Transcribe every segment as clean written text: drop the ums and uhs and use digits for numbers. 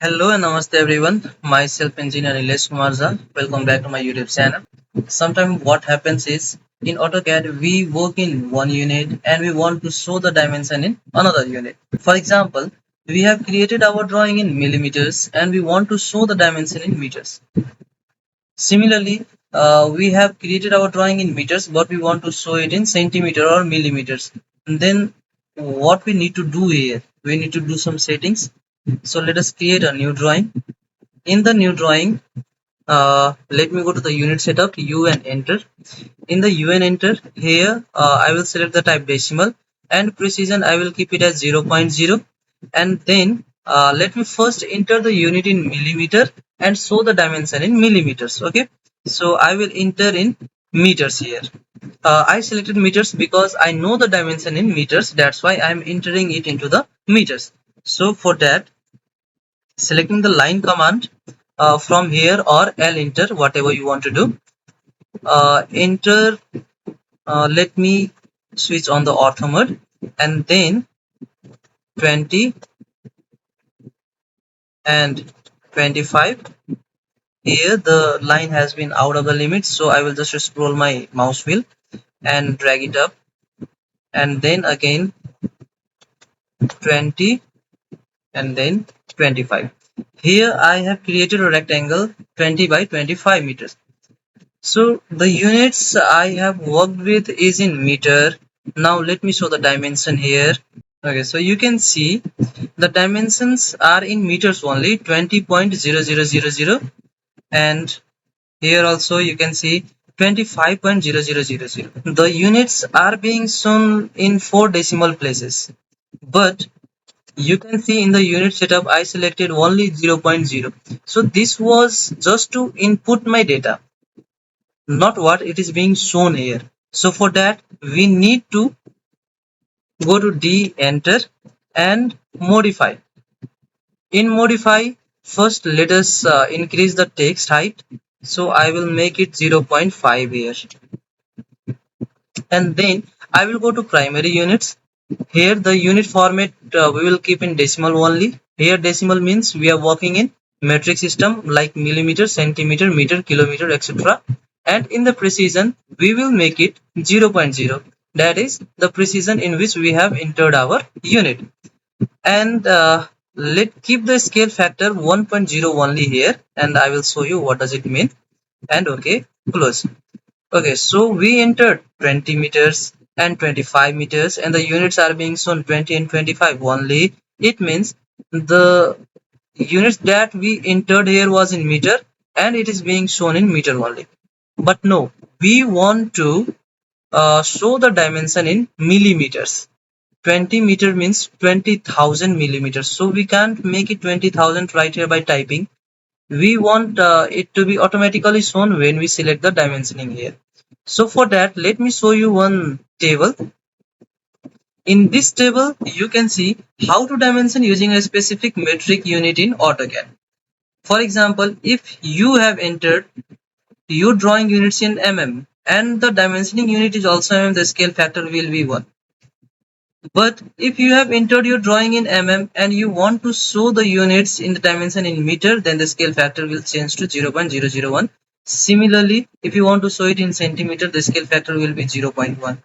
Hello and namaste everyone. Myself engineer Nilesh. Welcome back to my YouTube channel. Sometimes what happens is in AutoCAD we work in one unit and we want to show the dimension in another unit. For example, we have created our drawing in millimeters and we want to show the dimension in meters. Similarly, we have created our drawing in meters but we want to show it in centimeter or millimeters. And then what we need to do here, we need to do some settings. So let us create a new drawing. In the new drawing, let me go to the unit setup, U and enter. In the U and enter, here I will select the type decimal and precision I will keep it as 0.0. And then let me first enter the unit in millimeter and show the dimension in millimeters. Okay, so I will enter in meters here. I selected meters because I know the dimension in meters. That's why I'm entering it into the meters. So for that, selecting the line command from here or L enter, whatever you want to do. Enter, let me switch on the ortho mode and then 20 and 25. Here the line has been out of the limit, so I will just scroll my mouse wheel and drag it up, and then again 20 and then 25. Here I have created a rectangle 20 by 25 meters. So the units I have worked with is in meter. Now let me show the dimension here. Okay, so you can see the dimensions are in meters only, 20.0000, and here also you can see 25.0000. The units are being shown in 4 decimal places, but you can see in the unit setup I selected only 0.0. So this was just to input my data, not what it is being shown here. So for that we need to go to D, enter, and modify. In modify, first let us increase the text height. So I will make it 0.5 here, and then I will go to primary units. Here the unit format we will keep in decimal only. Here decimal means we are working in metric system like millimeter, centimeter, meter, kilometer, etc. And in the precision we will make it 0.0. That is the precision in which we have entered our unit. And let keep the scale factor 1.0 only here, and I will show you what does it mean. And okay, close. Okay, so we entered 20 meters and 25 meters, and the units are being shown 20 and 25 only. It means the units that we entered here was in meter and it is being shown in meter only. But no, we want to show the dimension in millimeters. 20 meter means 20,000 millimeters. So we can't make it 20,000 right here by typing. We want it to be automatically shown when we select the dimensioning here. So for that, let me show you one table. In this table, you can see how to dimension using a specific metric unit in AutoCAD. For example, if you have entered your drawing units in mm and the dimensioning unit is also mm, the scale factor will be 1. But if you have entered your drawing in mm and you want to show the units in the dimension in meter, then the scale factor will change to 0.001. Similarly, if you want to show it in centimeter, the scale factor will be 0.1.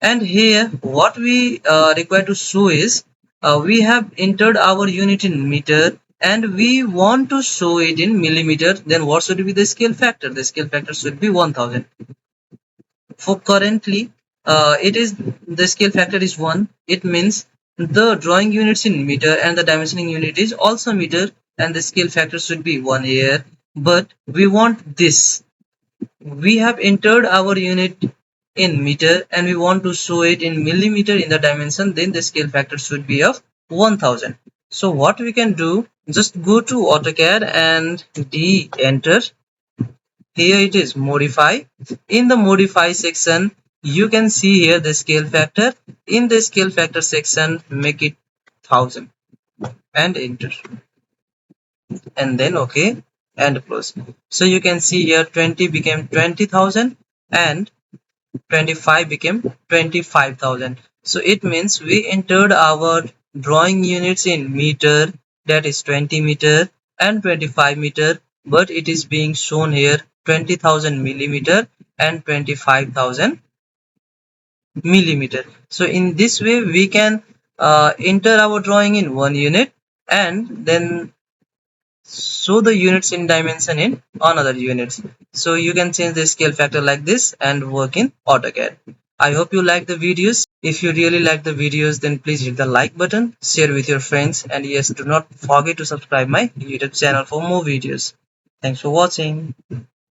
And here what we require to show is we have entered our unit in meter and we want to show it in millimeter. Then what should be the scale factor? The scale factor should be 1000. For currently it is the scale factor is 1. It means the drawing units in meter and the dimensioning unit is also meter, and the scale factor should be 1 here. But we want this. We have entered our unit in meter and we want to show it in millimeter in the dimension, then the scale factor should be of 1000. So what we can do, just go to AutoCAD and D, enter. Here it is modify. In the modify section you can see here the scale factor. In the scale factor section make it 1000 and enter, and then okay. and close. So you can see here 20 became 20,000 and 25 became 25,000. So it means we entered our drawing units in meter, that is 20 meter and 25 meter, but it is being shown here 20,000 millimeter and 25,000 millimeter. So in this way we can enter our drawing in one unit and then show the units in dimension in another units. So you can change the scale factor like this and work in AutoCAD. I hope you like the videos. If you really like the videos, then please hit the like button, share with your friends, and yes, do not forget to subscribe my YouTube channel for more videos. Thanks for watching.